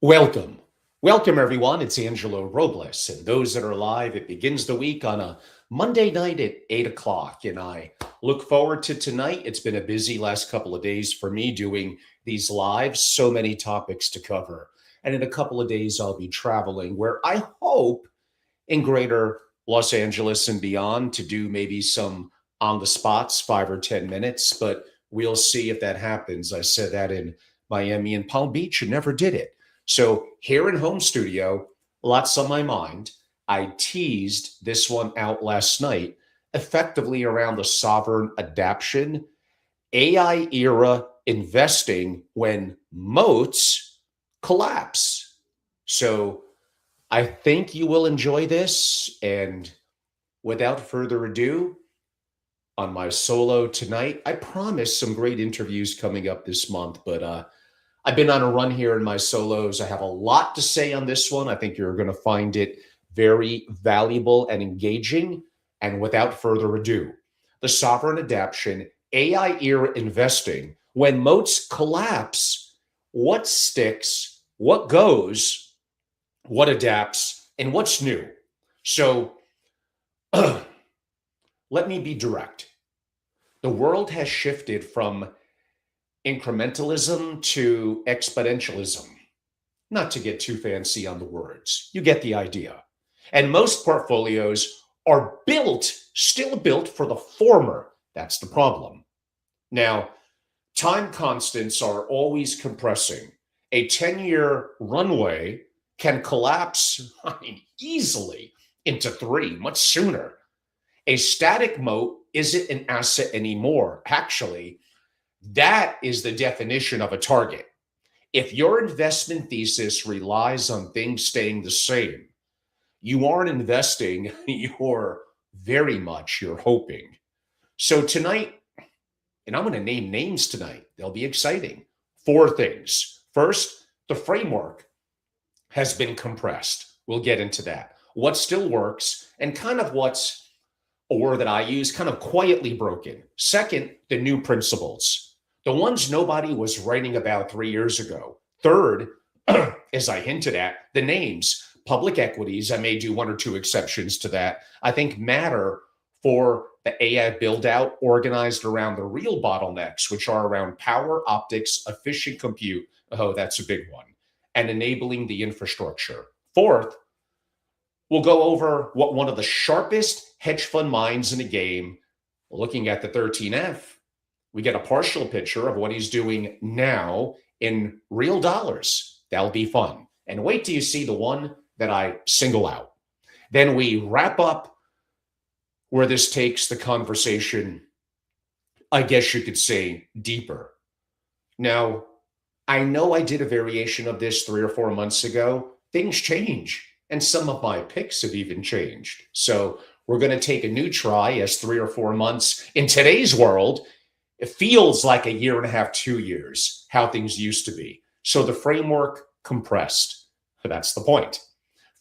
Welcome. Welcome, everyone. It's Angelo Robles. And those that are live, it begins the week on a Monday night at 8 o'clock. And I look forward to tonight. It's been a busy last couple of days for me doing these lives, so many topics to cover. And in a couple of days, I'll be traveling where I hope in greater Los Angeles and beyond to do maybe some on the spots, 5 or 10 minutes. But we'll see if that happens. I said that in Miami and Palm Beach and never did it. So here in home studio, lots on my mind. I teased this one out last night, effectively around the sovereign adaptation, AI era investing when moats collapse. So I think you will enjoy this. And without further ado, on my solo tonight, I promise some great interviews coming up this month, but I've been on a run here in my solos. I have a lot to say on this one. I think you're going to find it very valuable and engaging. And without further ado, the sovereign adaptation, AI era investing, when moats collapse, what sticks, what goes, what adapts, and what's new? So let me be direct. The world has shifted from incrementalism to exponentialism. Not to get too fancy on the words, you get the idea. And most portfolios are still built for the former. That's the problem. Now, time constants are always compressing. A 10-year runway can collapse, easily into 3 much sooner. A static moat isn't an asset anymore. Actually, that is the definition of a target. If your investment thesis relies on things staying the same, you aren't investing, you're hoping. So tonight, and I'm going to name names tonight, they'll be exciting. 4 things. First, the framework has been compressed. We'll get into that. What still works, and kind of what's a word that I use, kind of quietly broken. Second, the new principles. The ones nobody was writing about 3 years ago. Third, as I hinted at, the names, public equities, I may do 1 or 2 exceptions to that, I think matter for the AI build out organized around the real bottlenecks, which are around power, optics, efficient compute. Oh, that's a big one. And enabling the infrastructure. Fourth, we'll go over what one of the sharpest hedge fund minds in the game, looking at the 13F, we get a partial picture of what he's doing now in real dollars. That'll be fun. And wait till you see the one that I single out. Then we wrap up where this takes the conversation, I guess you could say, deeper. Now, I know I did a variation of this 3 or 4 months ago. Things change, and some of my picks have even changed. So we're going to take a new try as 3 or 4 months in today's world. It feels like a year and a half, 2 years, how things used to be. So the framework compressed. That's the point.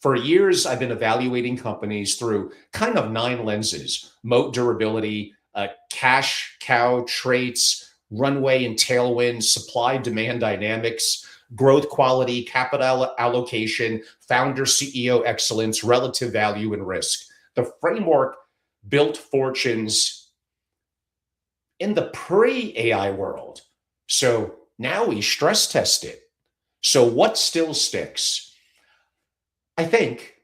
For years, I've been evaluating companies through kind of 9 lenses: moat durability, cash cow traits, runway and tailwind, supply demand dynamics, growth quality, capital allocation, founder CEO excellence, relative value, and risk. The framework built fortunes in the pre-AI world. So now we stress test it. So what still sticks? I think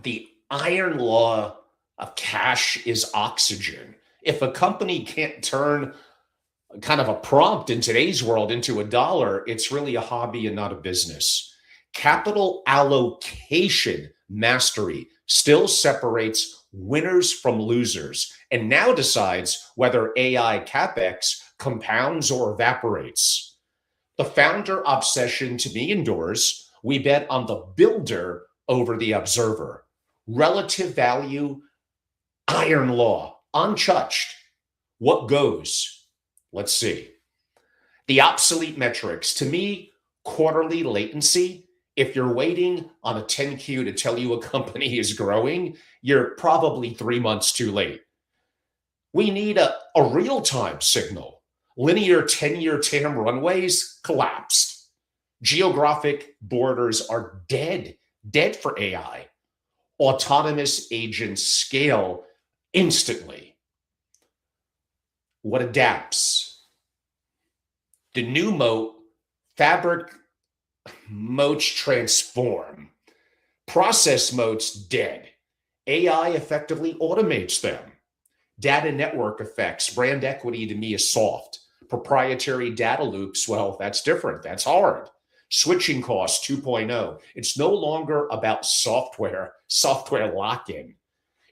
the iron law of cash is oxygen. If a company can't turn kind of a prompt in today's world into $1, it's really a hobby and not a business. Capital allocation mastery still separates winners from losers and now decides whether AI CapEx compounds or evaporates. The founder obsession to me endures. We bet on the builder over the observer. Relative value, iron law, untouched. What goes? Let's see. The obsolete metrics, to me, quarterly latency. If you're waiting on a 10Q to tell you a company is growing, you're probably 3 months too late. We need a real-time signal. Linear 10-year TAM runways collapsed. Geographic borders are dead for AI. Autonomous agents scale instantly. What adapts? The new moat, fabric moats transform. Process moats dead. AI effectively automates them. Data network effects, brand equity to me is soft. Proprietary data loops, well, that's different. That's hard. Switching costs 2.0. It's no longer about software lock-in.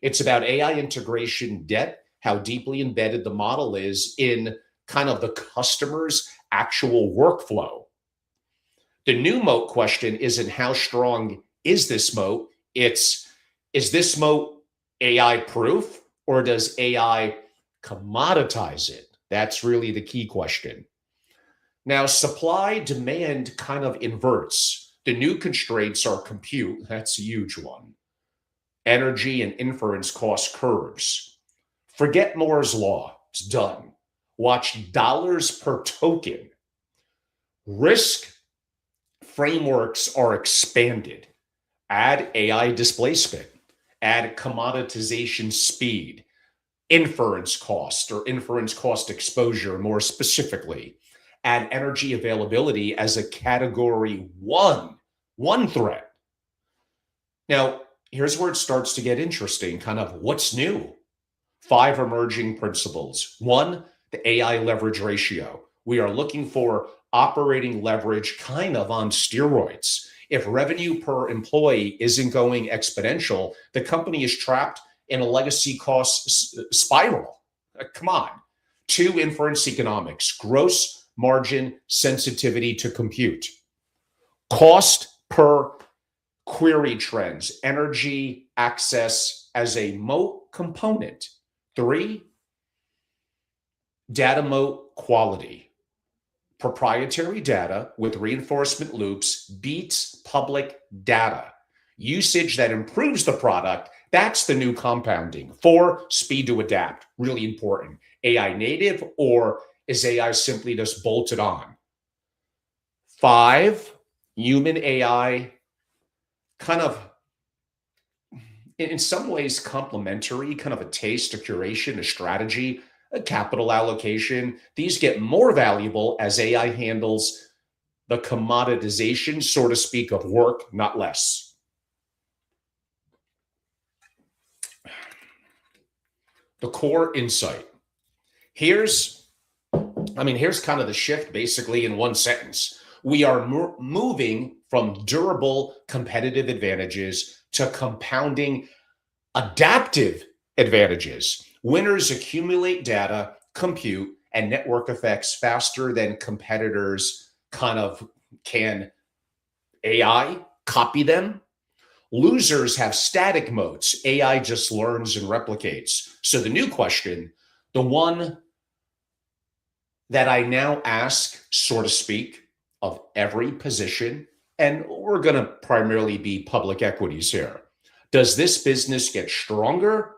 It's about AI integration depth, how deeply embedded the model is in kind of the customer's actual workflow. The new moat question isn't how strong is this moat? It's, is this moat AI proof, or does AI commoditize it? That's really the key question. Now, supply demand kind of inverts. The new constraints are compute. That's a huge one. Energy and inference cost curves. Forget Moore's law. It's done. Watch dollars per token. Risk frameworks are expanded. Add AI displacement. Add commoditization speed. Inference cost or inference cost exposure more specifically. Add energy availability as a category one threat. Now, here's where it starts to get interesting, kind of what's new. 5 emerging principles. 1, the AI leverage ratio. We are looking for operating leverage kind of on steroids. If revenue per employee isn't going exponential, the company is trapped in a legacy cost spiral. Come on. 2, inference economics, gross margin sensitivity to compute. Cost per query trends, energy access as a moat component. 3, data moat quality. Proprietary data with reinforcement loops beats public data. Usage that improves the product, that's the new compounding. 4, speed to adapt, really important. AI native, or is AI simply just bolted on? 5, human AI kind of in some ways complementary, kind of a taste, a curation, a strategy, a capital allocation. These get more valuable as AI handles the commoditization, so to speak, of work, not less. The core insight. Here's kind of the shift basically in one sentence. We are moving from durable competitive advantages to compounding adaptive advantages. Winners accumulate data, compute, and network effects faster than competitors kind of can AI copy them. Losers have static moats. AI just learns and replicates. So the new question, the one that I now ask, so to speak, of every position, and we're going to primarily be public equities here. Does this business get stronger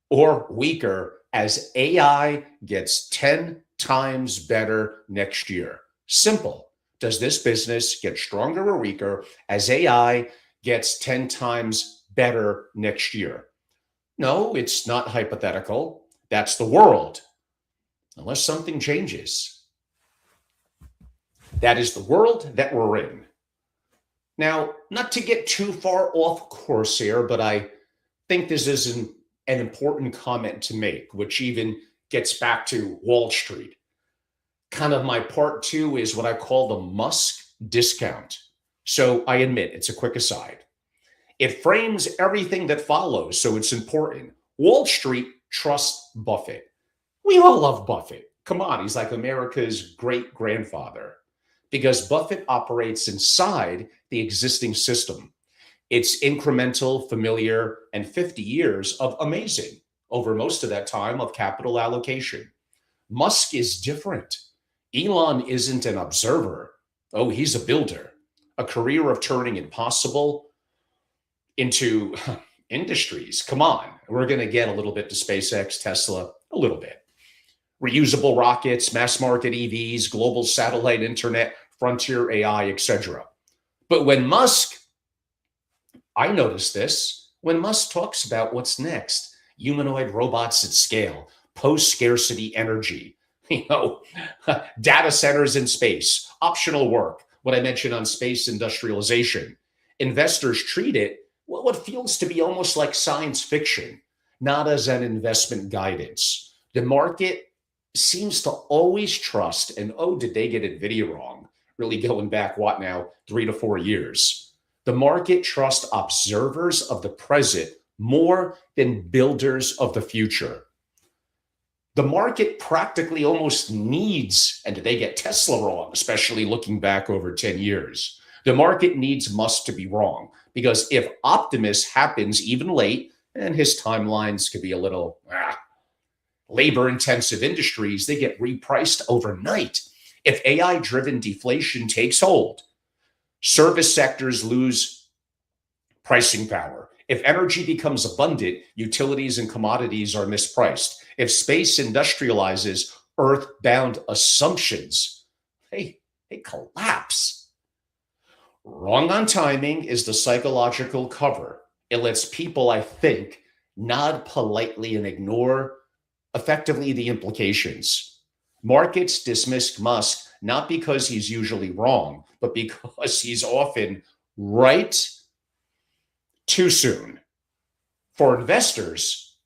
or weaker as AI gets 10 times better next year? Simple. Does this business get stronger or weaker as AI gets 10 times better next year? No, it's not hypothetical. That's the world, unless something changes. That is the world that we're in. Now, not to get too far off course here, but I think this is an important comment to make, which even gets back to Wall Street. Kind of my part 2 is what I call the Musk discount. So I admit it's a quick aside. It frames everything that follows, so it's important. Wall Street trusts Buffett. We all love Buffett. Come on, he's like America's great grandfather because Buffett operates inside the existing system. It's incremental, familiar, and 50 years of amazing over most of that time of capital allocation. Musk is different. Elon isn't an observer. Oh, he's a builder. A career of turning impossible into industries. Come on. We're going to get a little bit to SpaceX, Tesla, a little bit. Reusable rockets, mass market EVs, global satellite internet, frontier AI, etc. But when Musk, I noticed this, when Musk talks about what's next, humanoid robots at scale, post-scarcity energy, you know, data centers in space, optional work, what I mentioned on space industrialization, investors treat it what feels to be almost like science fiction, not as an investment guidance. The market seems to always trust, and oh, did they get NVIDIA wrong? Really going back, what now, 3 to 4 years? The market trusts observers of the present more than builders of the future. The market practically almost needs, and did they get Tesla wrong, especially looking back over 10 years? The market needs Musk to be wrong, because if Optimus happens even late, and his timelines could be a little labor-intensive industries, they get repriced overnight. If AI-driven deflation takes hold, service sectors lose pricing power. If energy becomes abundant, utilities and commodities are mispriced. If space industrializes, earthbound assumptions, they collapse. Wrong on timing is the psychological cover. It lets people, I think, nod politely and ignore effectively the implications. Markets dismiss Musk not because he's usually wrong, but because he's often right too soon. For investors,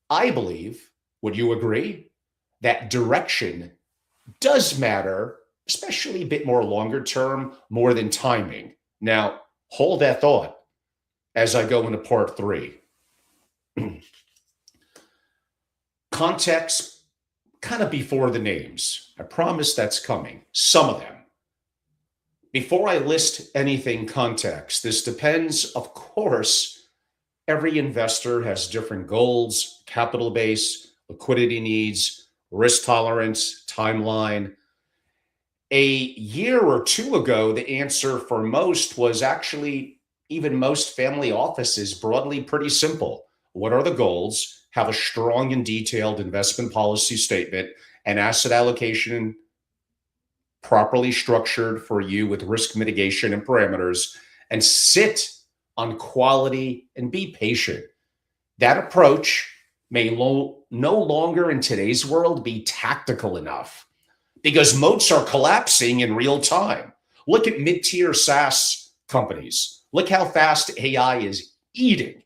I believe, would you agree, that direction does matter, especially a bit more longer term, more than timing. Now, hold that thought as I go into part 3. Context kind of before the names. I promise that's coming. Some of them. Before I list anything context, this depends, of course, every investor has different goals, capital base, liquidity needs, risk tolerance, timeline. A year or two ago, the answer for most was actually, even most family offices, broadly pretty simple. What are the goals? Have a strong and detailed investment policy statement and asset allocation properly structured for you with risk mitigation and parameters, and sit on quality and be patient. That approach may no longer in today's world be tactical enough because moats are collapsing in real time. Look at mid-tier SaaS companies. Look how fast AI is eating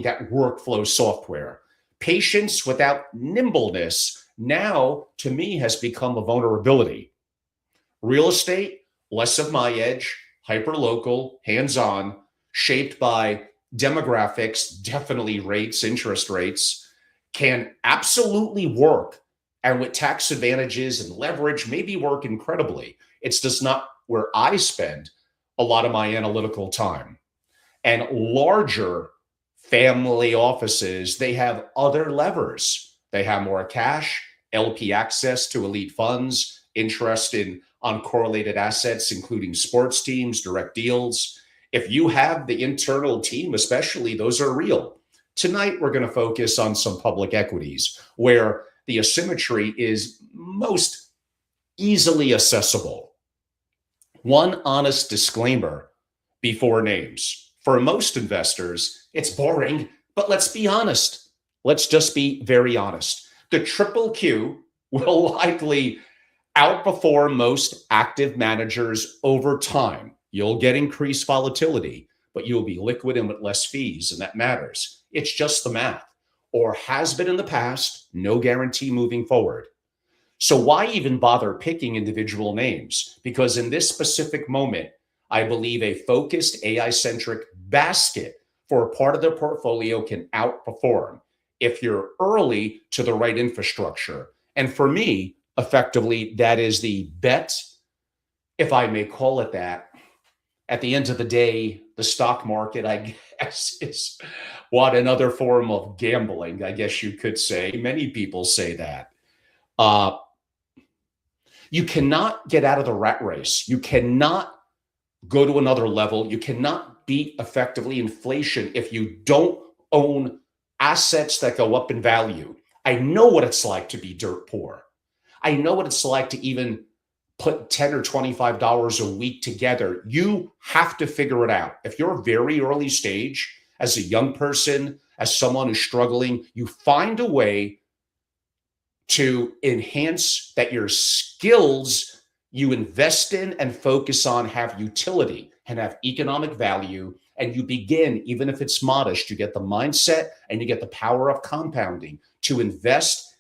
that workflow software. Patience without nimbleness now, to me, has become a vulnerability. Real estate, less of my edge, hyper-local, hands-on, shaped by demographics, definitely rates, interest rates, can absolutely work. And with tax advantages and leverage, maybe work incredibly. It's just not where I spend a lot of my analytical time. And larger family offices, they have other levers. They have more cash, LP access to elite funds, interest in uncorrelated assets, including sports teams, direct deals. If you have the internal team, especially, those are real. Tonight, we're going to focus on some public equities where the asymmetry is most easily accessible. One honest disclaimer before names. For most investors, it's boring, but let's be honest. Let's just be very honest. The triple Q will likely outperform most active managers over time. You'll get increased volatility, but you'll be liquid and with less fees, and that matters. It's just the math, or has been in the past, no guarantee moving forward. So why even bother picking individual names? Because in this specific moment, I believe a focused AI-centric basket for a part of their portfolio can outperform if you're early to the right infrastructure. And for me, effectively, that is the bet, if I may call it that. At the end of the day, the stock market, I guess, is what, another form of gambling, I guess you could say. Many people say that. You cannot get out of the rat race. You cannot go to another level. You cannot beat effectively inflation if you don't own assets that go up in value. I know what it's like to be dirt poor. I know what it's like to even put $10 or $25 a week together. You have to figure it out. If you're very early stage, as a young person, as someone who's struggling, you find a way to enhance that your skills you invest in and focus on have utility and have economic value. And you begin, even if it's modest, you get the mindset and you get the power of compounding to invest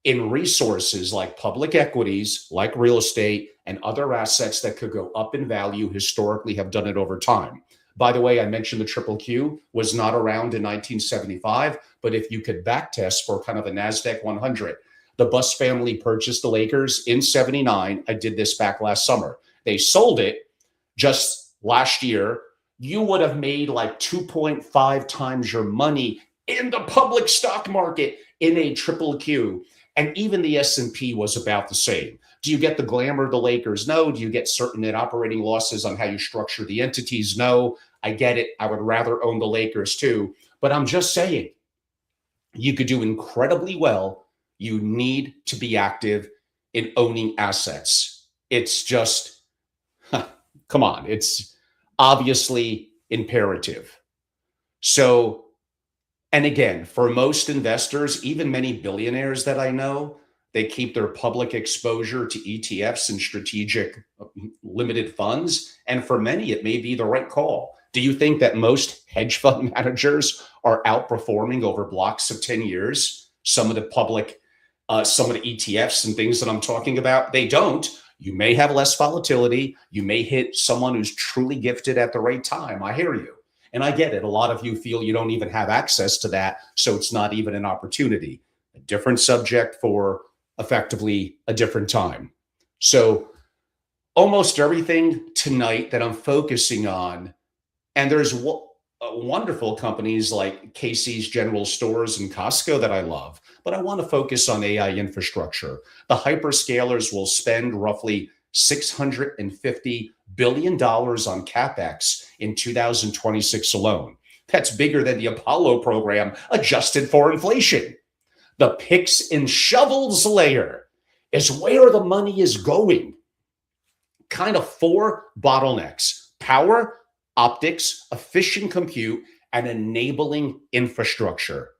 in resources like public equities, like real estate, and other assets that could go up in value, historically have done it over time. By the way, I mentioned the Triple Q was not around in 1975, but if you could backtest for kind of a NASDAQ 100, the Buss family purchased the Lakers in 79. I did this back last summer. They sold it just last year. You would have made like 2.5 times your money in the public stock market in a Triple Q. And even the S&P was about the same. Do you get the glamour of the Lakers? No. Do you get certain net operating losses on how you structure the entities? No. I get it. I would rather own the Lakers too. But I'm just saying, you could do incredibly well. You need to be active in owning assets. It's just, come on, it's obviously imperative. So, and again, for most investors, even many billionaires that I know, they keep their public exposure to ETFs and strategic limited funds. And for many, it may be the right call. Do you think that most hedge fund managers are outperforming over blocks of 10 years? Some of the public, some of the ETFs and things that I'm talking about, they don't. You may have less volatility. You may hit someone who's truly gifted at the right time. I hear you. And I get it. A lot of you feel you don't even have access to that, so it's not even an opportunity. A different subject for effectively a different time. So almost everything tonight that I'm focusing on, and there's wonderful companies like Casey's General Stores and Costco that I love, but I want to focus on AI infrastructure. The hyperscalers will spend roughly $650 billion on CapEx in 2026 alone. That's bigger than the Apollo program adjusted for inflation. The picks and shovels layer is where the money is going. Kind of four bottlenecks: power, optics, efficient compute, and enabling infrastructure.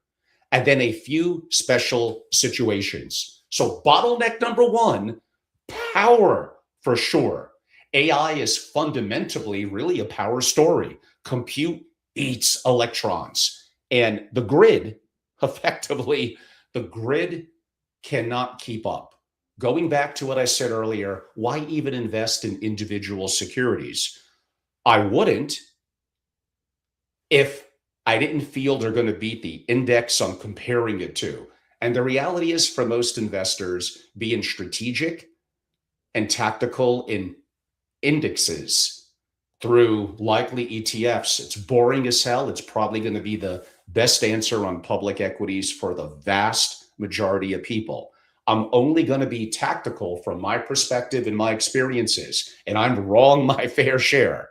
And then a few special situations. So bottleneck number one, power. For sure. AI is fundamentally really a power story. Compute eats electrons. And the grid, effectively, the grid cannot keep up. Going back to what I said earlier, why even invest in individual securities? I wouldn't if I didn't feel they're going to beat the index I'm comparing it to. And the reality is, for most investors, being strategic and tactical in indexes through likely ETFs, it's boring as hell. It's probably going to be the best answer on public equities for the vast majority of people. I'm only going to be tactical from my perspective and my experiences, and I'm wrong my fair share.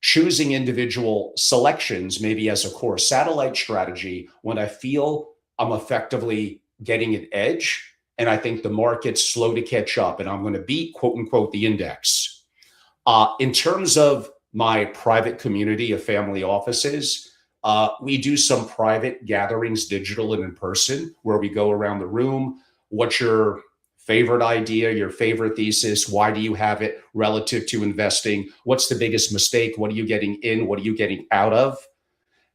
Choosing individual selections, maybe as a core satellite strategy, when I feel I'm effectively getting an edge, and I think the market's slow to catch up, and I'm going to beat, quote unquote, the index. In terms of my private community of family offices, we do some private gatherings, digital and in person, where we go around the room. What's your favorite idea, your favorite thesis? Why do you have it relative to investing? What's the biggest mistake? What are you getting in? What are you getting out of?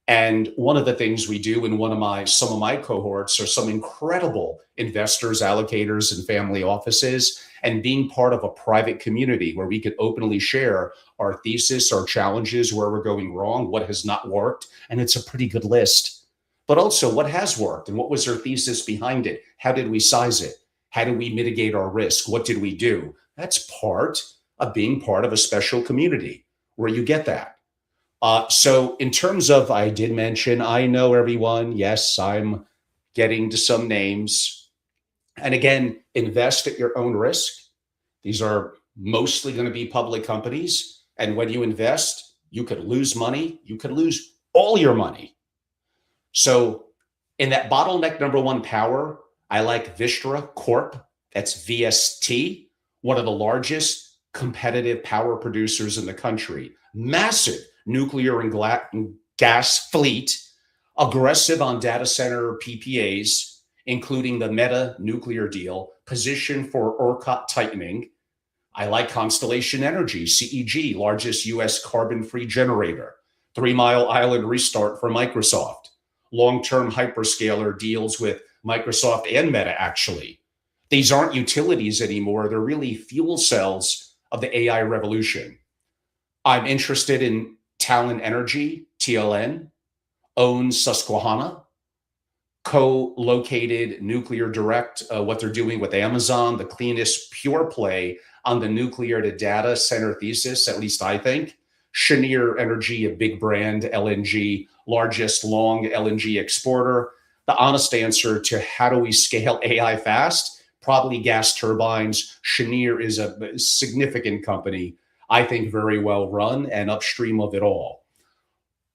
And one of the things we do in some of my cohorts are some incredible investors, allocators, and family offices, and being part of a private community where we could openly share our thesis, our challenges, where we're going wrong, what has not worked. And it's a pretty good list. But also what has worked and what was our thesis behind it? How did we size it? How did we mitigate our risk? What did we do? That's part of being part of a special community where you get that. So in terms of, I did mention, I know everyone. Yes, I'm getting to some names. And again, invest at your own risk. These are mostly going to be public companies. And when you invest, you could lose money. You could lose all your money. So in that bottleneck number one, power, I like Vistra Corp. That's VST. one of the largest competitive power producers in the country, massive nuclear and gas fleet, aggressive on data center PPAs, including the Meta nuclear deal, positioned for ERCOT tightening. I like Constellation Energy, CEG, largest US carbon-free generator. 3 Mile Island restart for Microsoft. Long-term hyperscaler deals with Microsoft and Meta, actually. These aren't utilities anymore. They're really fuel cells of the AI revolution. I'm interested in Talon Energy, TLN, owns Susquehanna, co-located nuclear direct, what they're doing with Amazon, the cleanest pure play on the nuclear to data center thesis, at least I think. Cheniere Energy, a big brand, LNG, largest long LNG exporter. The honest answer to how do we scale AI fast? Probably gas turbines. Cheniere is a significant company, I think very well run and upstream of it all.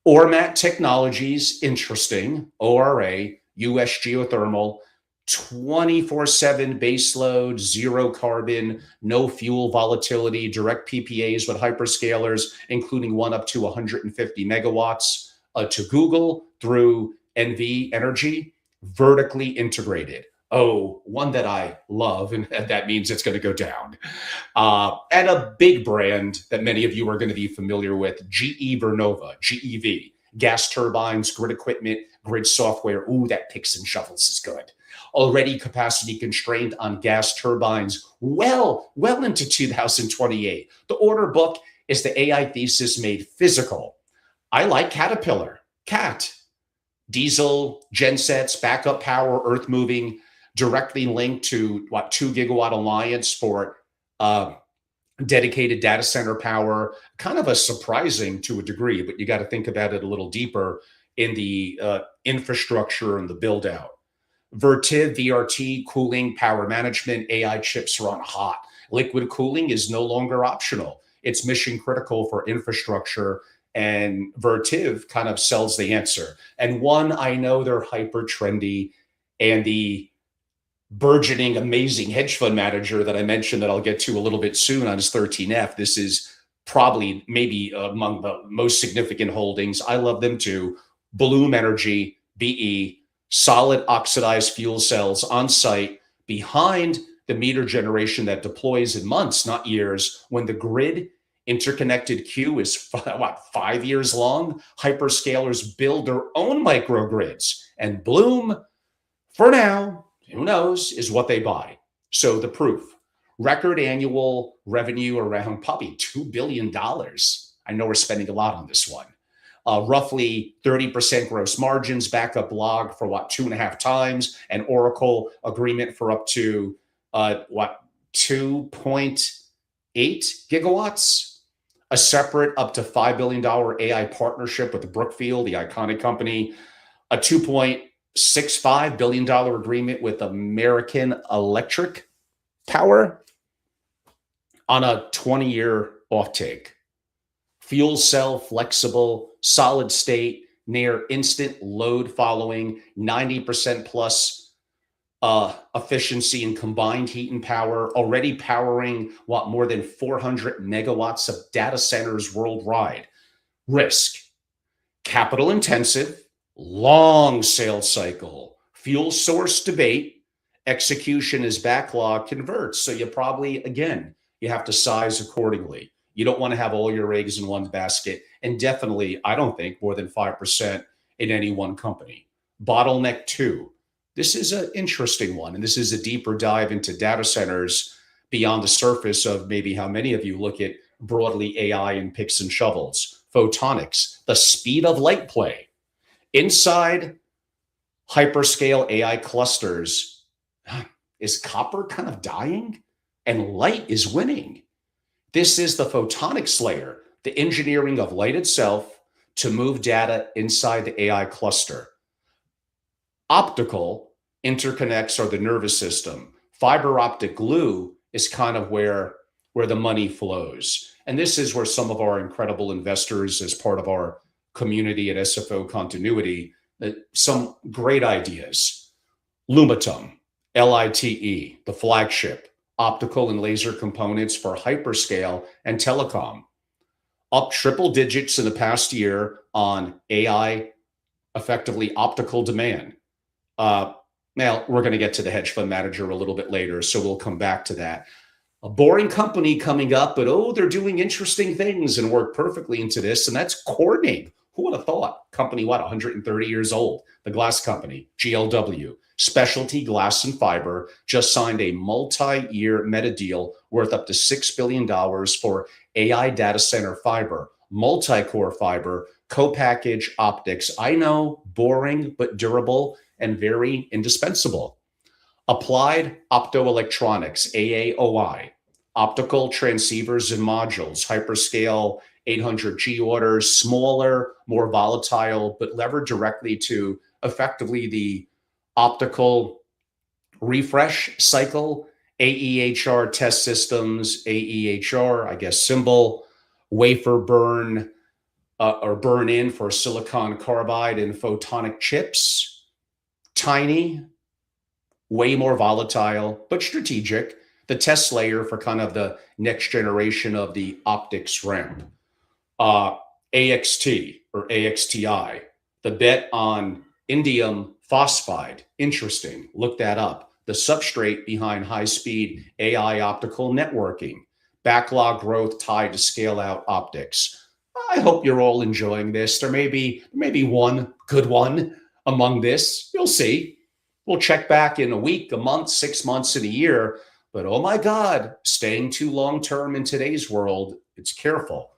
Ormat Technologies, interesting. ORA, US geothermal, 24/7 baseload, zero carbon, no fuel volatility, direct PPAs with hyperscalers, including one up to 150 megawatts to Google through NV Energy, vertically integrated. Oh, one that I love, and that means it's going to go down. And a big brand that many of you are going to be familiar with, GE Vernova, GEV, gas turbines, grid equipment, grid software. Ooh, that picks and shovels is good. Already capacity constrained on gas turbines well into 2028. The order book is the AI thesis made physical. I like Caterpillar, CAT, diesel, gensets, backup power, earth moving, directly linked to 2 gigawatt alliance for dedicated data center power. Kind of a surprising to a degree, but you got to think about it a little deeper in the infrastructure and the build out. Vertiv, VRT, cooling, power management, AI chips run hot. Liquid cooling is no longer optional. It's mission critical for infrastructure, and Vertiv kind of sells the answer. And one, I know they're hyper trendy, and the burgeoning, amazing hedge fund manager that I mentioned that I'll get to a little bit soon on his 13F. This is probably maybe among the most significant holdings. I love them too. Bloom Energy, BE, solid oxidized fuel cells on site behind the meter generation that deploys in months, not years, when the grid interconnected queue is 5 years long. Hyperscalers build their own microgrids, and Bloom, for now, who knows, is what they buy. So the proof, record annual revenue around probably $2 billion. I know we're spending a lot on this one. Roughly 30% gross margins, backup log for 2.5 times, an Oracle agreement for up to 2.8 gigawatts, a separate up to $5 billion AI partnership with Brookfield, the iconic company, a $2.65 billion agreement with American Electric Power on a 20-year offtake. Fuel cell, flexible, solid state, near instant load following, 90% plus efficiency in combined heat and power, already powering more than 400 megawatts of data centers worldwide. Risk, capital intensive, long sales cycle, fuel source debate, execution is backlog converts. So you probably, again, you have to size accordingly. You don't want to have all your eggs in one basket. And definitely, I don't think more than 5% in any one company. Bottleneck 2. This is an interesting one. And this is a deeper dive into data centers beyond the surface of maybe how many of you look at broadly AI and picks and shovels. Photonics, the speed of light play. Inside hyperscale AI clusters, is copper kind of dying? And light is winning. This is the photonics layer, the engineering of light itself to move data inside the AI cluster. Optical interconnects are the nervous system. Fiber optic glue is kind of where the money flows. And this is where some of our incredible investors, as part of our community at SFO Continuity, some great ideas. Lumitum, LITE, the flagship, optical and laser components for hyperscale and telecom, up triple digits in the past year on AI, effectively optical demand. Uh, Now, we're going to get to the hedge fund manager a little bit later, so we'll come back to that. A boring company coming up, but oh, they're doing interesting things and work perfectly into this, and that's Corning. Who would have thought? Company, what, 130 years old? The glass company, GLW, specialty glass and fiber, just signed a multi-year meta deal worth up to $6 billion for AI data center fiber, multi-core fiber, co-package optics. I know, boring, but durable and very indispensable. Applied Optoelectronics, AAOI, optical transceivers and modules, hyperscale 800G orders, smaller, more volatile, but levered directly to effectively the optical refresh cycle, AEHR test systems, AEHR, I guess, symbol, wafer burn or burn in for silicon carbide and photonic chips, tiny, way more volatile, but strategic, the test layer for kind of the next generation of the optics ramp. AXT or AXTI, the bet on indium phosphide, interesting, look that up. The substrate behind high-speed AI optical networking, backlog growth tied to scale-out optics. I hope you're all enjoying this. There may be one good one among this. You'll see. We'll check back in a week, a month, 6 months, in a year. But oh my God, staying too long term in today's world, it's careful.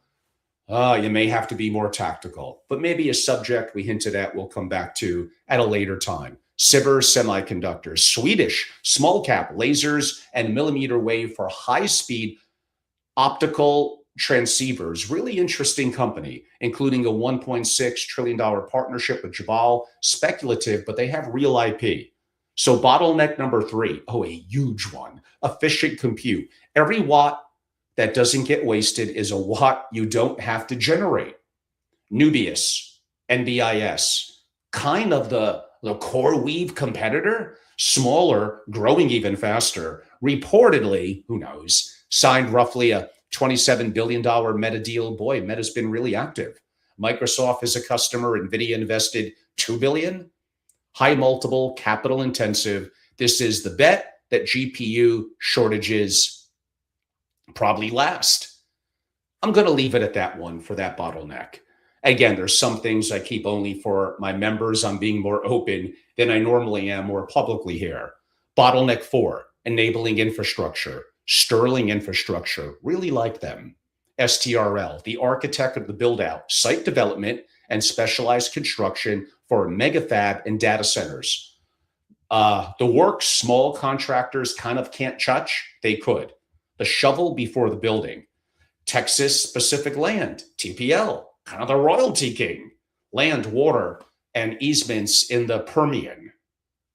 You may have to be more tactical, but maybe a subject we hinted at we'll come back to at a later time. Sivers Semiconductors, Swedish small cap lasers and millimeter wave for high speed optical transceivers. Really interesting company, including a $1.6 trillion partnership with Jabal. Speculative, but they have real IP. So bottleneck number 3, oh, a huge one, efficient compute. Every watt that doesn't get wasted is a watt you don't have to generate. Nubius, NBIS, kind of the core weave competitor, smaller, growing even faster. Reportedly, who knows, signed roughly a $27 billion Meta deal. Boy, Meta's been really active. Microsoft is a customer. NVIDIA invested $2 billion. High multiple, capital intensive. This is the bet that GPU shortages probably last. I'm going to leave it at that one for that bottleneck. Again, there's some things I keep only for my members. I'm being more open than I normally am more publicly here. Bottleneck 4, enabling infrastructure. Sterling Infrastructure, really like them. STRL, the architect of the build-out, site development, and specialized construction for mega fab and data centers. The work small contractors kind of can't touch, they could. The shovel before the building. Texas Pacific Land, TPL, kind of the royalty king. Land, water, and easements in the Permian.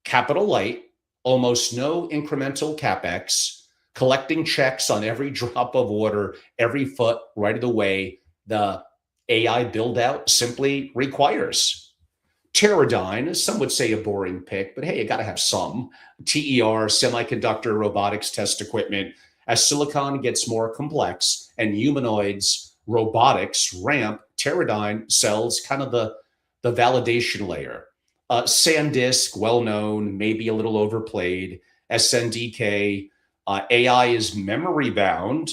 Capital light, almost no incremental capex, collecting checks on every drop of water, every foot right of the way the AI build out simply requires. Teradyne, some would say a boring pick, but hey, you got to have some. TER, semiconductor robotics test equipment. As silicon gets more complex and humanoids robotics ramp, Teradyne sells kind of the validation layer. SanDisk, well known, maybe a little overplayed. SNDK, AI is memory bound.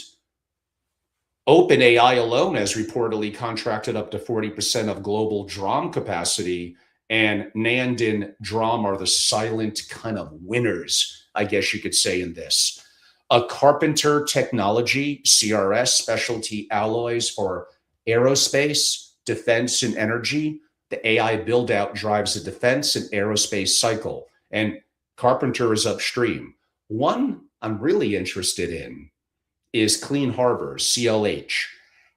OpenAI alone has reportedly contracted up to 40% of global DRAM capacity, and NAND and DRAM are the silent kind of winners, I guess you could say, in this. A Carpenter Technology, CRS, specialty alloys for aerospace, defense, and energy. The AI build-out drives the defense and aerospace cycle, and Carpenter is upstream. One I'm really interested in is Clean Harbors, CLH,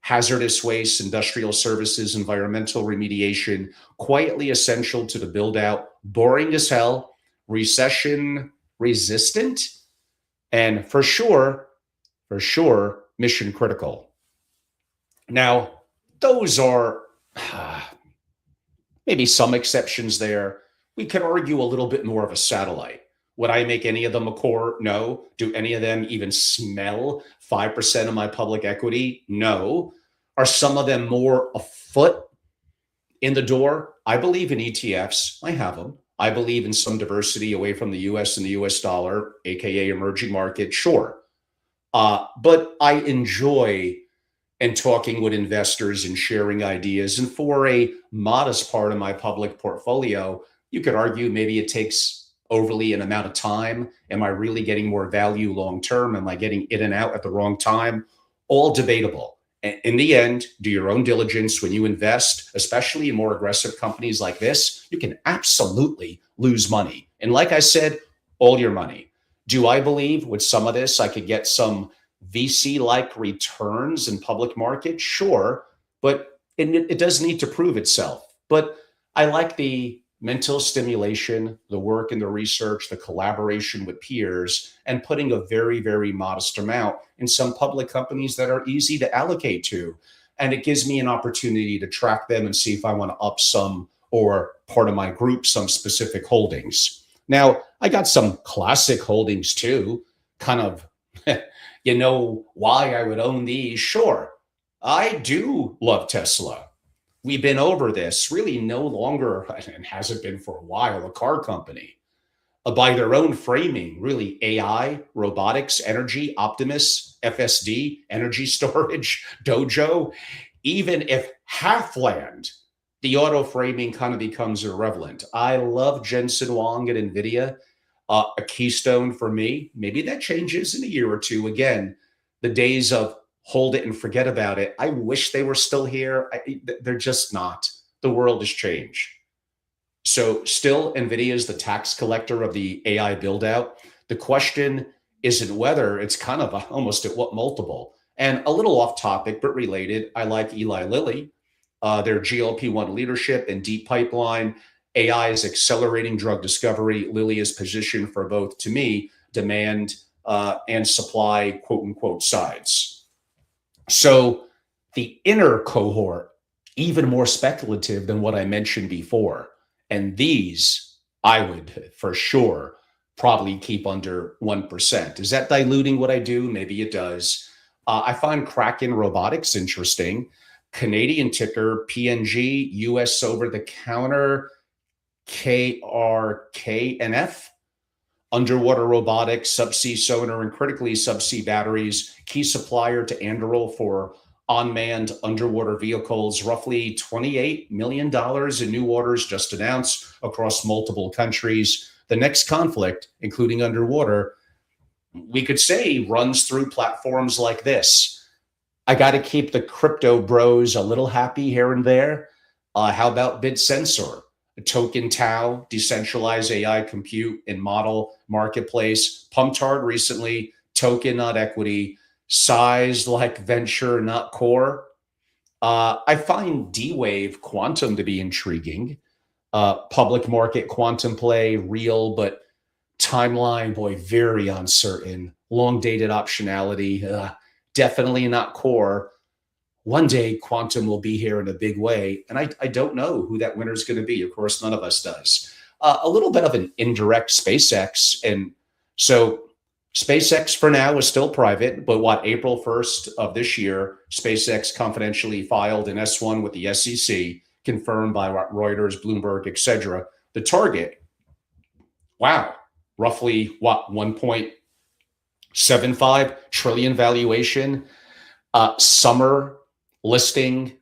hazardous waste, industrial services, environmental remediation, quietly essential to the build out, boring as hell, recession resistant, and for sure, mission critical. Now, those are maybe some exceptions there. We could argue a little bit more of a satellite. Would I make any of them a core? No. Do any of them even smell 5% of my public equity? No. Are some of them more a foot in the door? I believe in ETFs. I have them. I believe in some diversity away from the US and the US dollar, AKA emerging market. Sure. But I enjoy and talking with investors and sharing ideas. And for a modest part of my public portfolio, you could argue maybe it takes overly an amount of time. Am I really getting more value long term? Am I getting in and out at the wrong time? All debatable. In the end, do your own diligence when you invest, especially in more aggressive companies like this. You can absolutely lose money. And like I said, all your money. Do I believe with some of this, I could get some VC-like returns in public markets? Sure, but it does need to prove itself. But I like the mental stimulation, the work and the research, the collaboration with peers, and putting a very, very modest amount in some public companies that are easy to allocate to. And it gives me an opportunity to track them and see if I want to up some or part of my group, some specific holdings. Now, I got some classic holdings too, kind of, you know, why I would own these. Sure, I do love Tesla. We've been over this, really no longer, and hasn't been for a while, a car company. By their own framing, really AI, robotics, energy, Optimus, FSD, energy storage, Dojo. Even if Halfland, the auto framing kind of becomes irrelevant. I love Jensen Huang at NVIDIA, a keystone for me. Maybe that changes in a year or two. Again, the days of hold it and forget about it. I wish they were still here. They're just not. The world has changed. So still, NVIDIA is the tax collector of the AI build out. The question isn't whether, it's kind of almost at what multiple. And a little off topic, but related, I like Eli Lilly, their GLP-1 leadership and deep pipeline. AI is accelerating drug discovery. Lilly is positioned for both, to me, demand and supply, quote unquote, sides. So the inner cohort, even more speculative than what I mentioned before. And these I would for sure probably keep under 1%. Is that diluting what I do? Maybe it does. I find Kraken Robotics interesting. Canadian ticker, PNG, US over the counter, KRKNF. Underwater robotics, subsea sonar, and critically subsea batteries, key supplier to Anduril for unmanned underwater vehicles, roughly $28 million in new orders just announced across multiple countries. The next conflict, including underwater, we could say runs through platforms like this. I got to keep the crypto bros a little happy here and there. How about BitSensor? Token Tau, decentralized AI compute and model marketplace. Pumped hard recently, token, not equity, size like venture, not core. I find D-Wave Quantum to be intriguing. Public market quantum play, real, but timeline, boy, very uncertain. Long dated optionality, definitely not core. One day quantum will be here in a big way. And I don't know who that winner is going to be. Of course, none of us does. A little bit of an indirect SpaceX. And so SpaceX for now is still private, but April 1st of this year, SpaceX confidentially filed an S1 with the SEC, confirmed by Reuters, Bloomberg, etc. The target, wow, roughly 1.75 trillion valuation, summer listing,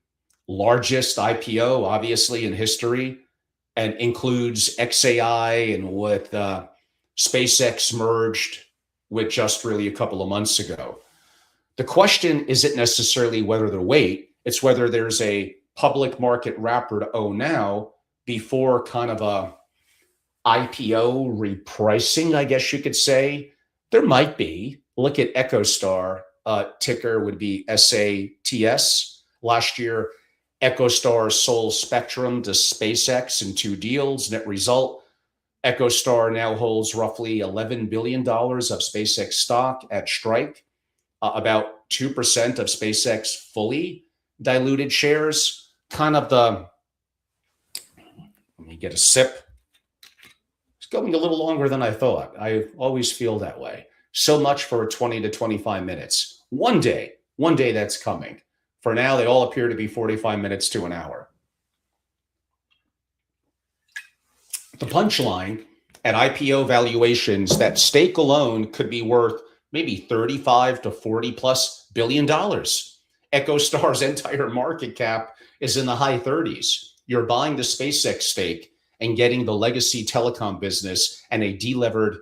largest IPO, obviously, in history, and includes XAI and with SpaceX merged with just really a couple of months ago. The question isn't necessarily whether to wait, it's whether there's a public market wrapper to own now before kind of a IPO repricing, I guess you could say. There might be. Look at EchoStar, ticker would be SATS. Last year, EchoStar sold Spectrum to SpaceX in 2 deals. Net result, EchoStar now holds roughly $11 billion of SpaceX stock at strike, about 2% of SpaceX fully diluted shares. Kind of the, let me get a sip. going a little longer than I thought. I always feel that way. So much for 20 to 25 minutes. One day that's coming. For now, they all appear to be 45 minutes to an hour. The punchline: at IPO valuations, that stake alone could be worth maybe 35 to 40 plus $billion. EchoStar's entire market cap is in the high 30s. You're buying the SpaceX stake and getting the legacy telecom business and a delevered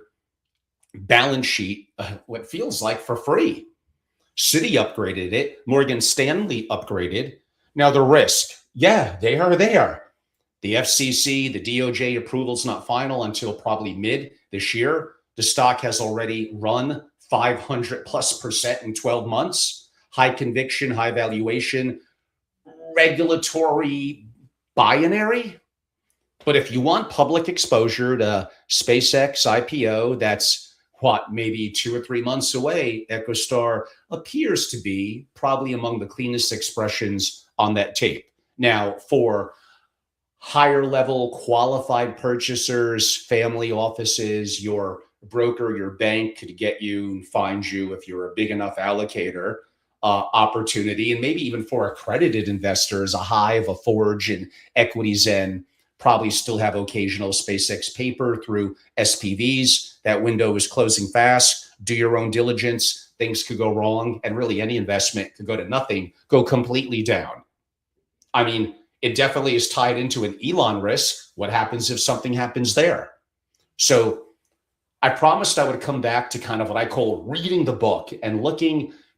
balance sheet, what feels like for free. Citi upgraded it. Morgan Stanley upgraded. Now the risk, yeah, they are there. The FCC, the DOJ approval's not final until probably mid this year. The stock has already run 500+% in 12 months. High conviction, high valuation, regulatory binary. But if you want public exposure to SpaceX IPO, that's what, maybe 2 or 3 months away. EchoStar appears to be probably among the cleanest expressions on that tape. Now, for higher level qualified purchasers, family offices, your broker, your bank could get you and find you, if you're a big enough allocator, opportunity. And maybe even for accredited investors, a Hive, a Forge, and Equity Zen probably still have occasional SpaceX paper through SPVs. That window is closing fast. Do your own diligence. Things could go wrong. And really any investment could go to nothing, go completely down. I mean, it definitely is tied into an Elon risk. What happens if something happens there? So I promised I would come back to kind of what I call reading the book and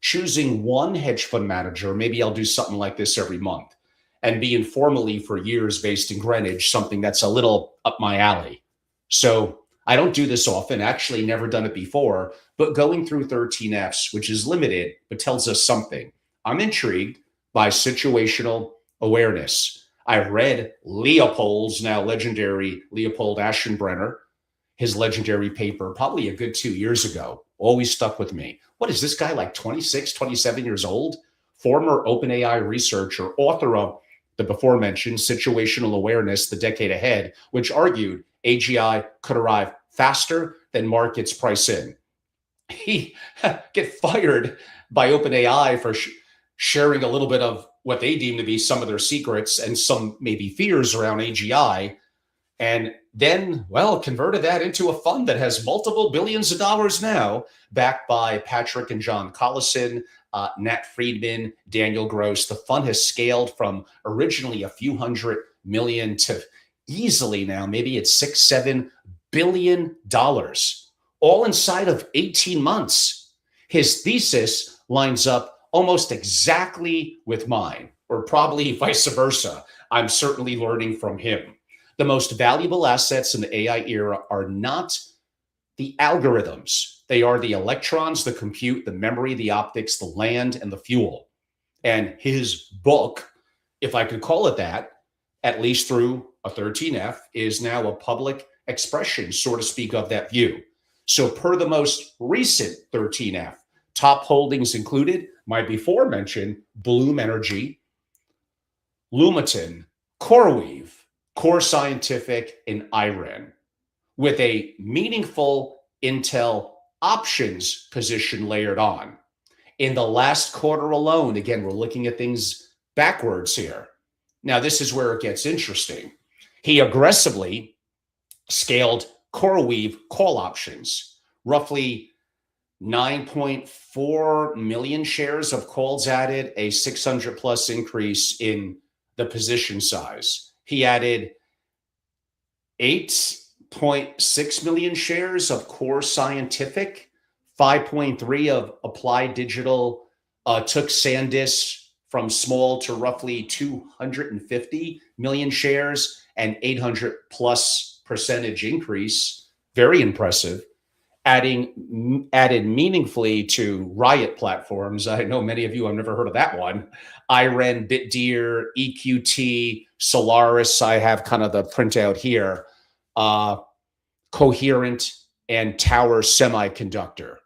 choosing one hedge fund manager. Maybe I'll do something like this every month, and be informally for years based in Greenwich, something that's a little up my alley. So I don't do this often, actually never done it before, but going through 13Fs, which is limited, but tells us something. I'm intrigued by situational awareness. I read Leopold's now legendary Leopold Aschenbrenner, his legendary paper, probably a good 2 years ago, always stuck with me. What is this guy, like 26, 27 years old? Former OpenAI researcher, author of the before mentioned Situational Awareness, The Decade Ahead, which argued AGI could arrive faster than markets price in. He get fired by OpenAI for sharing a little bit of what they deem to be some of their secrets and some maybe fears around AGI. And then, well, converted that into a fund that has multiple billions of dollars now, backed by Patrick and John Collison, Nat Friedman, Daniel Gross. The fund has scaled from originally a few $100 million to easily now, maybe it's $6-7 billion, all inside of 18 months. His thesis lines up almost exactly with mine, or probably vice versa. I'm certainly learning from him. The most valuable assets in the AI era are not the algorithms. They are the electrons, the compute, the memory, the optics, the land, and the fuel. And his book, if I could call it that, at least through a 13F, is now a public expression, so to speak, of that view. So per the most recent 13F, top holdings included my before mentioned Bloom Energy, Lumiton, CoreWeave, Core Scientific, and IREN, with a meaningful Intel options position layered on. In the last quarter alone, again, we're looking at things backwards here. Now, this is where it gets interesting. He aggressively scaled CoreWeave call options, roughly 9.4 million shares of calls added, a 600 plus increase in the position size. He added 8.6 million shares of Core Scientific, 5.3 of Applied Digital, took SanDisk from small to roughly 250 million shares, and 800 plus percentage increase. Very impressive. Added meaningfully to Riot platforms. I know many of you have never heard of that one. IREN, BitDeer, EQT, Solaris. I have kind of the printout here. Coherent and Tower Semiconductor.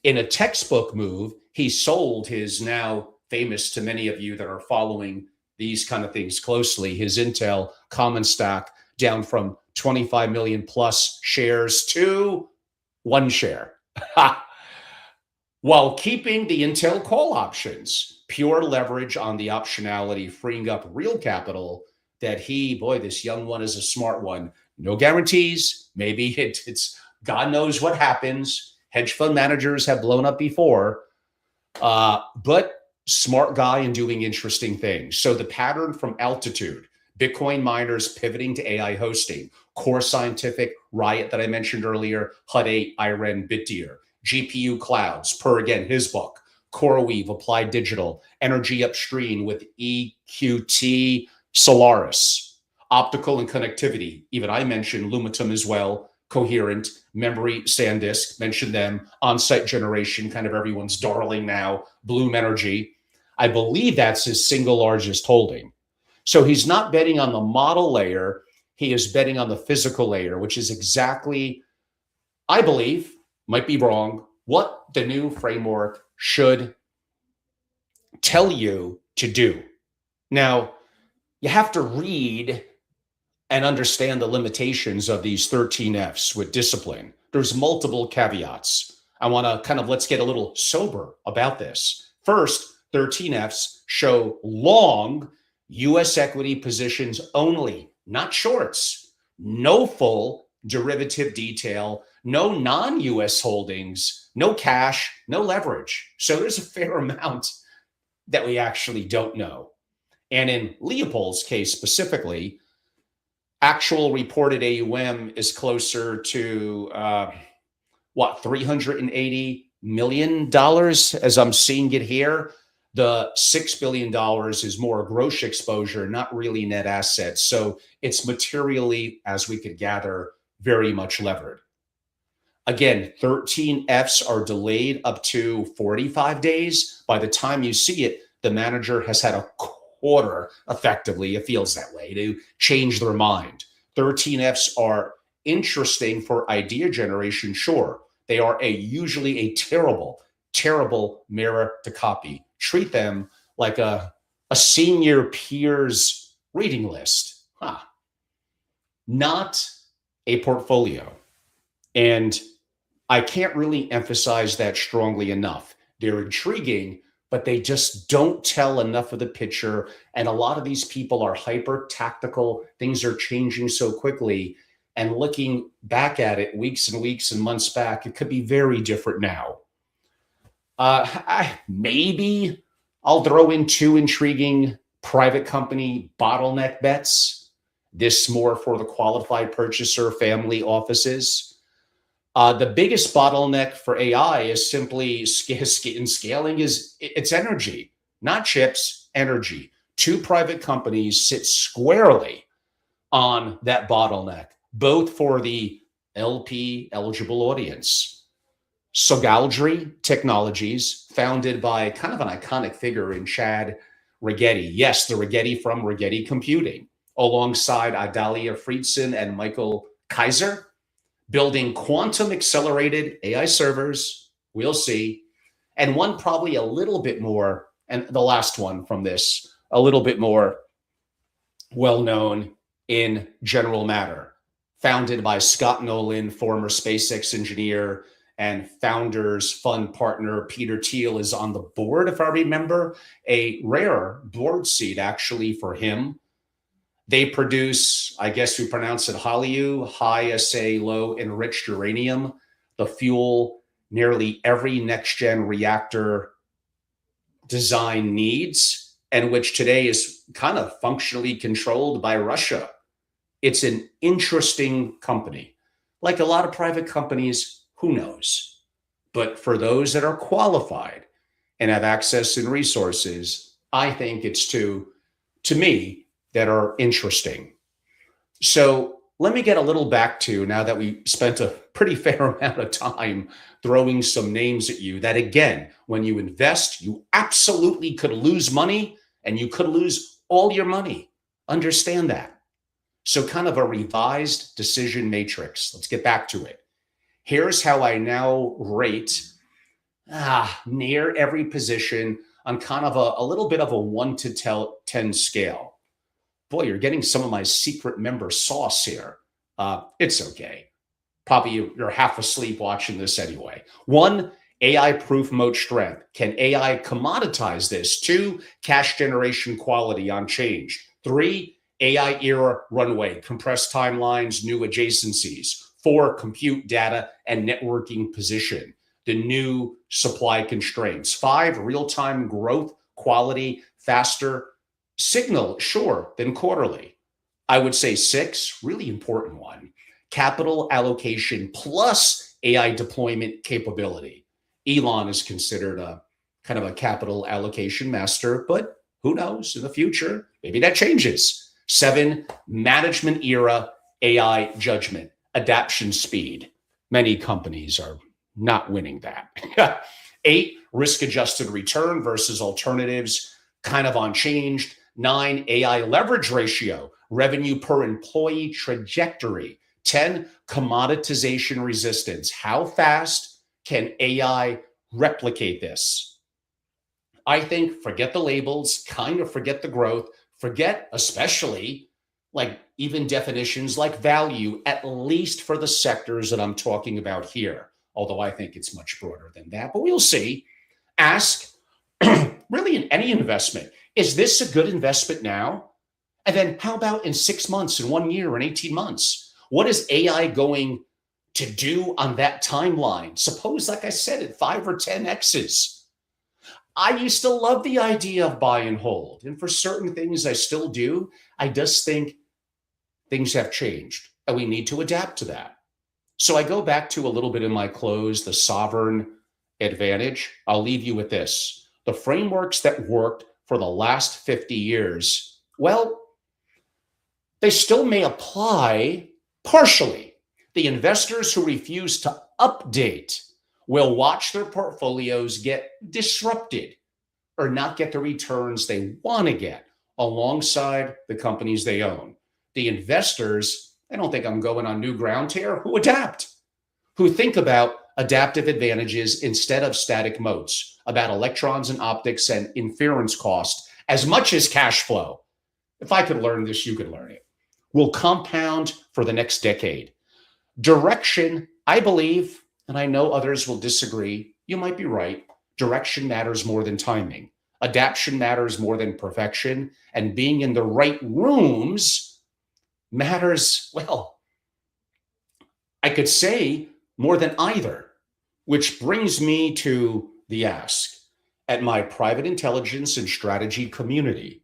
In a textbook move, he sold his now famous to many of you that are following these kind of things closely, his Intel common stock down from 25 million plus shares to 1 share. While keeping the Intel call options, pure leverage on the optionality, freeing up real capital that this young one is a smart one. No guarantees. Maybe it's God knows what happens. Hedge fund managers have blown up before, but smart guy and doing interesting things. So the pattern from Altitude, Bitcoin miners pivoting to AI hosting, Core Scientific, Riot that I mentioned earlier, Hut 8, Iren, Bitdeer, GPU clouds, per again, his book, CoreWeave, Applied Digital, Energy Upstream with EQT, Solaris, optical and connectivity. Even I mentioned Lumitum as well, Coherent, Memory, SanDisk, mentioned them, on-site generation, kind of everyone's darling now, Bloom Energy. I believe that's his single largest holding. So he's not betting on the model layer. He is betting on the physical layer, which is exactly, I believe, might be wrong, what the new framework should tell you to do. Now, you have to read and understand the limitations of these 13 Fs with discipline. There's multiple caveats. I want to let's get a little sober about this. First, 13 Fs show long US equity positions only, not shorts. No full derivative detail, no non-US holdings, no cash, no leverage. So there's a fair amount that we actually don't know. And in Leopold's case specifically, actual reported AUM is closer to $380 million as I'm seeing it here. The $6 billion is more gross exposure, not really net assets. So it's materially, as we could gather, very much levered. Again, 13 Fs are delayed up to 45 days. By the time you see it, the manager has had a quarter, effectively, it feels that way, to change their mind. 13 Fs are interesting for idea generation, sure. They are usually a terrible mirror to copy. Treat them like a senior peer's reading list. Not a portfolio. And I can't really emphasize that strongly enough. They're intriguing, but they just don't tell enough of the picture. And a lot of these people are hyper tactical. Things are changing so quickly. And looking back at it weeks and weeks and months back, it could be very different now. Maybe I'll throw in 2 intriguing private company bottleneck bets. This more for the qualified purchaser family offices. The biggest bottleneck for AI is simply scaling it's energy, not chips, energy. 2 private companies sit squarely on that bottleneck, both for the LP eligible audience. Sogaldry Technologies, founded by kind of an iconic figure in Chad Rigetti. Yes, the Rigetti from Rigetti Computing, alongside Adalia Friedson and Michael Kaiser, building quantum accelerated AI servers. We'll see. And one probably a little bit more, and the last one from this, a little bit more well-known in general matter, founded by Scott Nolan, former SpaceX engineer, and founders fund partner Peter Thiel is on the board, if I remember, a rare board seat actually for him. They produce, I guess we pronounce it HALEU, high assay low enriched uranium, the fuel nearly every next-gen reactor design needs, and which today is kind of functionally controlled by Russia. It's an interesting company. Like a lot of private companies, who knows? But for those that are qualified and have access and resources, I think it's to me, that are interesting. So let me get a little back to, now that we spent a pretty fair amount of time throwing some names at you, that again, when you invest, you absolutely could lose money and you could lose all your money. Understand that. So kind of a revised decision matrix. Let's get back to it. Here's how I now rate near every position on kind of a little bit of a 1 to 10 scale. Boy, you're getting some of my secret member sauce here. It's okay. Probably you're half asleep watching this anyway. One, AI proof moat strength. Can AI commoditize this? Two, cash generation quality unchanged. Three, AI era runway, compressed timelines, new adjacencies. Four, compute data and networking position, the new supply constraints. Five, real time growth, quality, faster signal, sure, than quarterly. I would say six, really important one, capital allocation plus AI deployment capability. Elon is considered a kind of a capital allocation master, but who knows in the future? Maybe that changes. Seven, management era AI judgment, adaptation speed. Many companies are not winning that. Eight, risk adjusted return versus alternatives, kind of unchanged. Nine, AI leverage ratio, revenue per employee trajectory. 10, commoditization resistance. How fast can AI replicate this? I think forget the labels, kind of forget the growth, forget especially like even definitions like value, at least for the sectors that I'm talking about here. Although I think it's much broader than that, but we'll see. Ask really in any investment, is this a good investment now? And then how about in 6 months, in 1 year, in 18 months? What is AI going to do on that timeline? Suppose, like I said, at 5 or 10 X's. I used to love the idea of buy and hold. And for certain things, I still do. I just think things have changed and we need to adapt to that. So I go back to a little bit in my close, the sovereign advantage. I'll leave you with this. The frameworks that worked for the last 50 years, well, they still may apply partially. The investors who refuse to update will watch their portfolios get disrupted or not get the returns they want to get alongside the companies they own. The investors, I don't think I'm going on new ground here, who adapt, who think about adaptive advantages instead of static moats, about electrons and optics and inference cost as much as cash flow. If I could learn this, you could learn it. Will compound for the next decade. Direction, I believe, and I know others will disagree, you might be right. Direction matters more than timing. Adaptation matters more than perfection. And being in the right rooms matters, well, I could say more than either, which brings me to the ask. At my private intelligence and strategy community,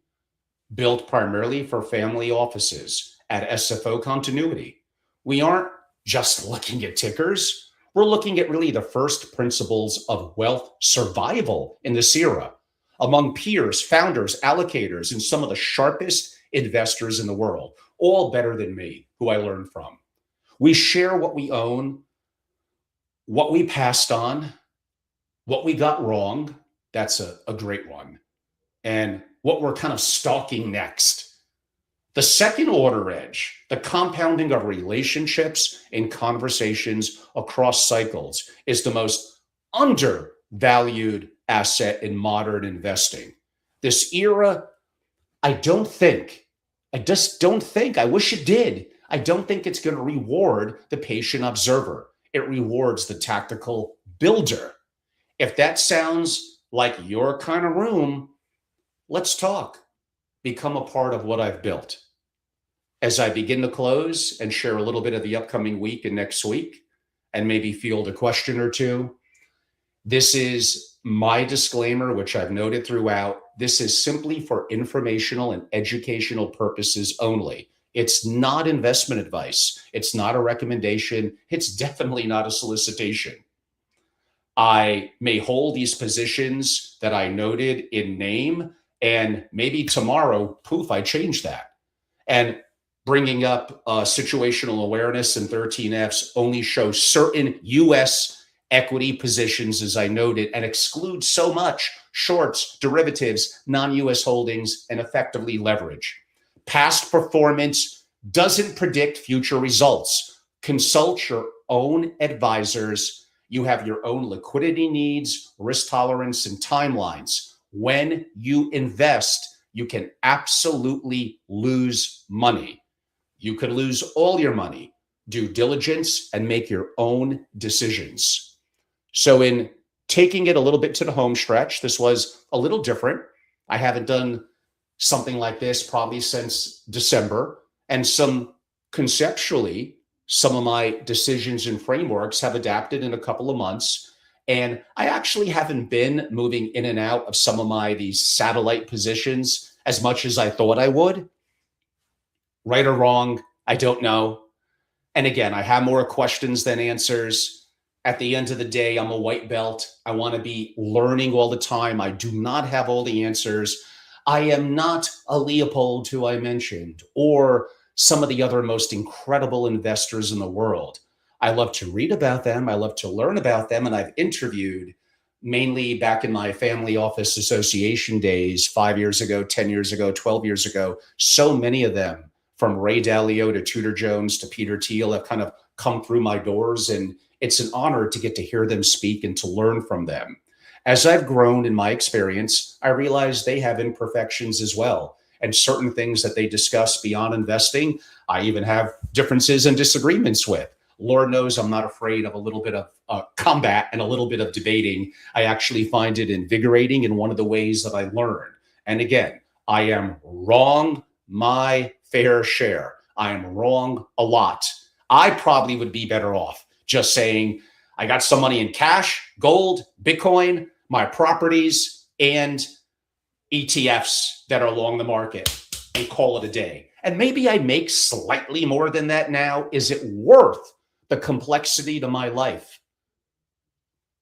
built primarily for family offices at SFO continuity, we aren't just looking at tickers. We're looking at really the first principles of wealth survival in this era among peers, founders, allocators, and some of the sharpest investors in the world, all better than me, who I learned from. We share what we own, what we passed on, what we got wrong. That's a great one. And what we're kind of stalking next. The second order edge, the compounding of relationships and conversations across cycles, is the most undervalued asset in modern investing. This era, I just don't think, I wish it did. I don't think it's going to reward the patient observer. It rewards the tactical builder. If that sounds like your kind of room, let's talk. Become a part of what I've built. As I begin to close and share a little bit of the upcoming week and next week, and maybe field a question or two, this is my disclaimer, which I've noted throughout. This is simply for informational and educational purposes only. It's not investment advice. It's not a recommendation. It's definitely not a solicitation. I may hold these positions that I noted in name, and maybe tomorrow, poof, I change that. And bringing up situational awareness and 13Fs only show certain U.S. equity positions, as I noted, and exclude so much shorts, derivatives, non-U.S. holdings, and effectively leverage. Past performance doesn't predict future results. Consult your own advisors. You have your own liquidity needs, risk tolerance, and timelines. When you invest, you can absolutely lose money. You could lose all your money. Do diligence and make your own decisions. So, in taking it a little bit to the home stretch, this was a little different. I haven't done something like this probably since December. And conceptually, some of my decisions and frameworks have adapted in a couple of months. And I actually haven't been moving in and out of some of these satellite positions as much as I thought I would. Right or wrong, I don't know. And again, I have more questions than answers. At the end of the day, I'm a white belt. I want to be learning all the time. I do not have all the answers. I am not a Leopold, who I mentioned, or some of the other most incredible investors in the world. I love to read about them. I love to learn about them. And I've interviewed, mainly back in my family office association days, 5 years ago, 10 years ago, 12 years ago, so many of them, from Ray Dalio to Tudor Jones to Peter Thiel, have kind of come through my doors. And it's an honor to get to hear them speak and to learn from them. As I've grown in my experience, I realize they have imperfections as well. And certain things that they discuss beyond investing, I even have differences and disagreements with. Lord knows I'm not afraid of a little bit of combat and a little bit of debating. I actually find it invigorating in one of the ways that I learn. And again, I am wrong my fair share. I am wrong a lot. I probably would be better off just saying, I got some money in cash, gold, Bitcoin, my properties, and ETFs that are along the market, and call it a day. And maybe I make slightly more than that now. Is it worth the complexity to my life?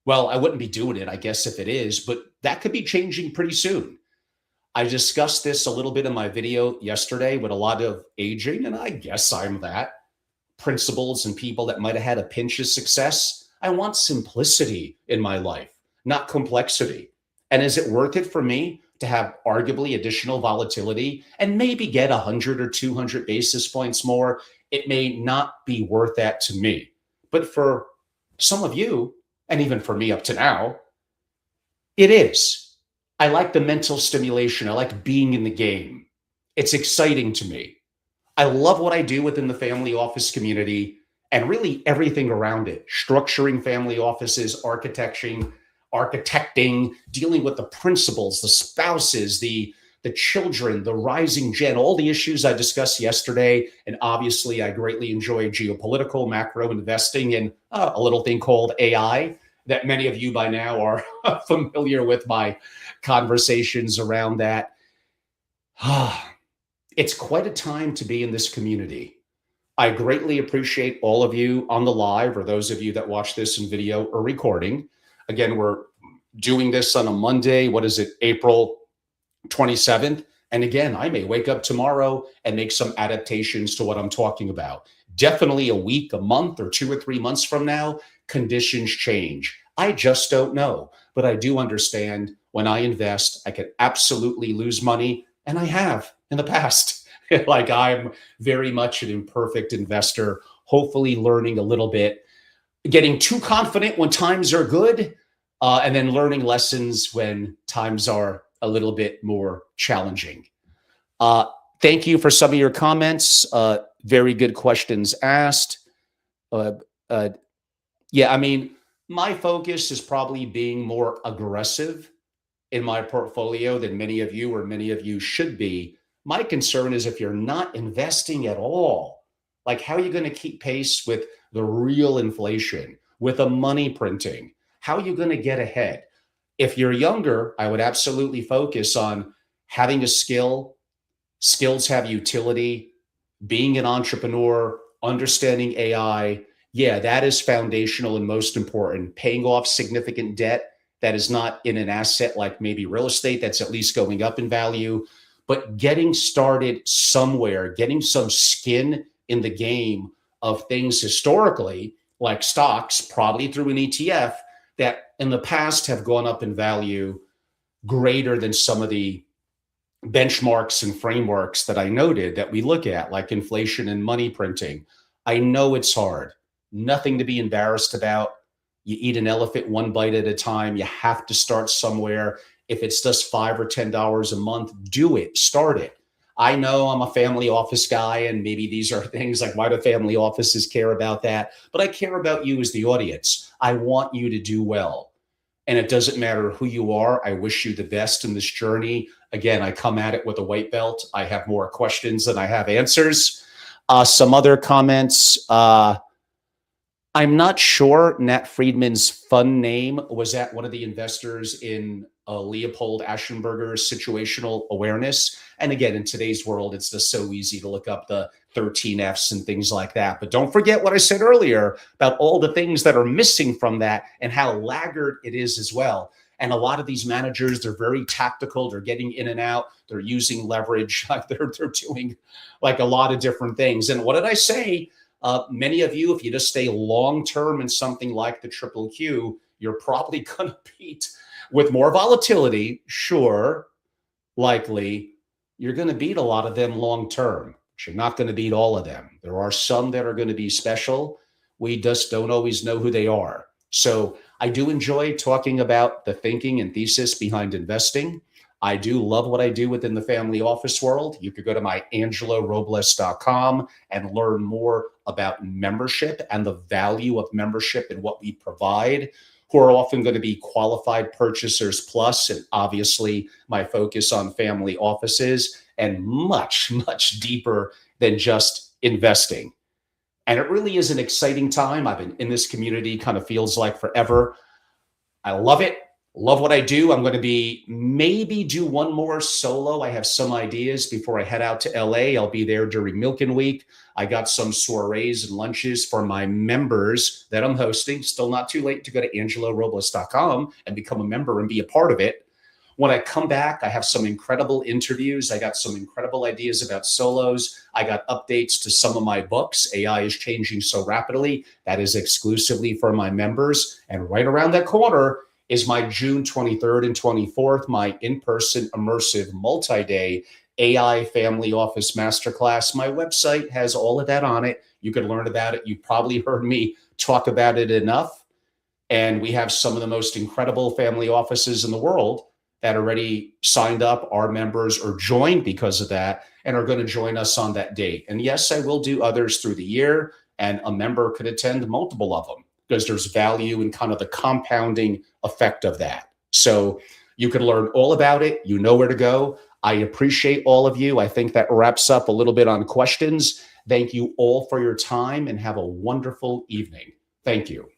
Well, I wouldn't be doing it, I guess, if it is, but that could be changing pretty soon. I discussed this a little bit in my video yesterday with a lot of aging, and I guess I'm that. Principles and people that might have had a pinch of success. I want simplicity in my life, not complexity. And is it worth it for me to have arguably additional volatility and maybe get 100 or 200 basis points more? It may not be worth that to me. But for some of you, and even for me up to now, it is. I like the mental stimulation. I like being in the game. It's exciting to me. I love what I do within the family office community and really everything around it. Structuring family offices, architecting, dealing with the principals, the spouses, the children, the rising gen, all the issues I discussed yesterday. And obviously, I greatly enjoy geopolitical, macro investing, and a little thing called AI that many of you by now are familiar with my conversations around that. It's quite a time to be in this community. I greatly appreciate all of you on the live, or those of you that watch this in video or recording. Again, we're doing this on a Monday. What is it? April 27th. And again, I may wake up tomorrow and make some adaptations to what I'm talking about. Definitely a week, a month, or 2 or 3 months from now, conditions change. I just don't know. But I do understand when I invest, I could absolutely lose money. And I have in the past. Like, I'm very much an imperfect investor, hopefully learning a little bit, getting too confident when times are good, and then learning lessons when times are a little bit more challenging. Thank you for some of your comments. Very good questions asked. Yeah, I mean, my focus is probably being more aggressive in my portfolio than many of you should be. My concern is if you're not investing at all, like, how are you going to keep pace with the real inflation, with the money printing? How are you going to get ahead? If you're younger, I would absolutely focus on having a skill. Skills have utility, being an entrepreneur, understanding AI. Yeah, that is foundational and most important. Paying off significant debt that is not in an asset like maybe real estate that's at least going up in value, but getting started somewhere, getting some skin in the game of things historically, like stocks, probably through an ETF, that in the past have gone up in value greater than some of the benchmarks and frameworks that I noted that we look at, like inflation and money printing. I know it's hard. Nothing to be embarrassed about. You eat an elephant one bite at a time. You have to start somewhere. If it's just $5 or $10 a month, do it, start it. I know I'm a family office guy, and maybe these are things like, why do family offices care about that? But I care about you as the audience. I want you to do well. And it doesn't matter who you are. I wish you the best in this journey. Again, I come at it with a white belt. I have more questions than I have answers. Some other comments. I'm not sure Nat Friedman's fun name was that one of the investors in Leopold Aschenberger's situational awareness. And again, in today's world, it's just so easy to look up the 13 Fs and things like that. But don't forget what I said earlier about all the things that are missing from that and how laggard it is as well. And a lot of these managers, they're very tactical. They're getting in and out. They're using leverage. They're doing like a lot of different things. And what did I say? Many of you, if you just stay long-term in something like the triple Q, you're probably going to beat with more volatility. Sure, likely, you're going to beat a lot of them long-term. But you're not going to beat all of them. There are some that are going to be special. We just don't always know who they are. So I do enjoy talking about the thinking and thesis behind investing. I do love what I do within the family office world. You could go to my angelorobles.com and learn more about membership and the value of membership and what we provide, who are often going to be qualified purchasers plus, and obviously my focus on family offices and much, much deeper than just investing. And it really is an exciting time. I've been in this community, kind of feels like forever. I love it. Love what I do. I'm going to be maybe do one more solo. I have some ideas before I head out to LA. I'll be there during Milken Week. I got some soirees and lunches for my members that I'm hosting. Still not too late to go to angelorobles.com and become a member and be a part of it. When I come back, I have some incredible interviews. I got some incredible ideas about solos. I got updates to some of my books. AI is changing so rapidly. That is exclusively for my members. And right around that corner is my June 23rd and 24th, my in-person immersive multi-day AI Family Office Masterclass. My website has all of that on it. You can learn about it. You've probably heard me talk about it enough. And we have some of the most incredible family offices in the world that already signed up, are members, or joined because of that, and are going to join us on that date. And yes, I will do others through the year, and a member could attend multiple of them, because there's value in kind of the compounding effect of that. So you can learn all about it. You know where to go. I appreciate all of you. I think that wraps up a little bit on questions. Thank you all for your time and have a wonderful evening. Thank you.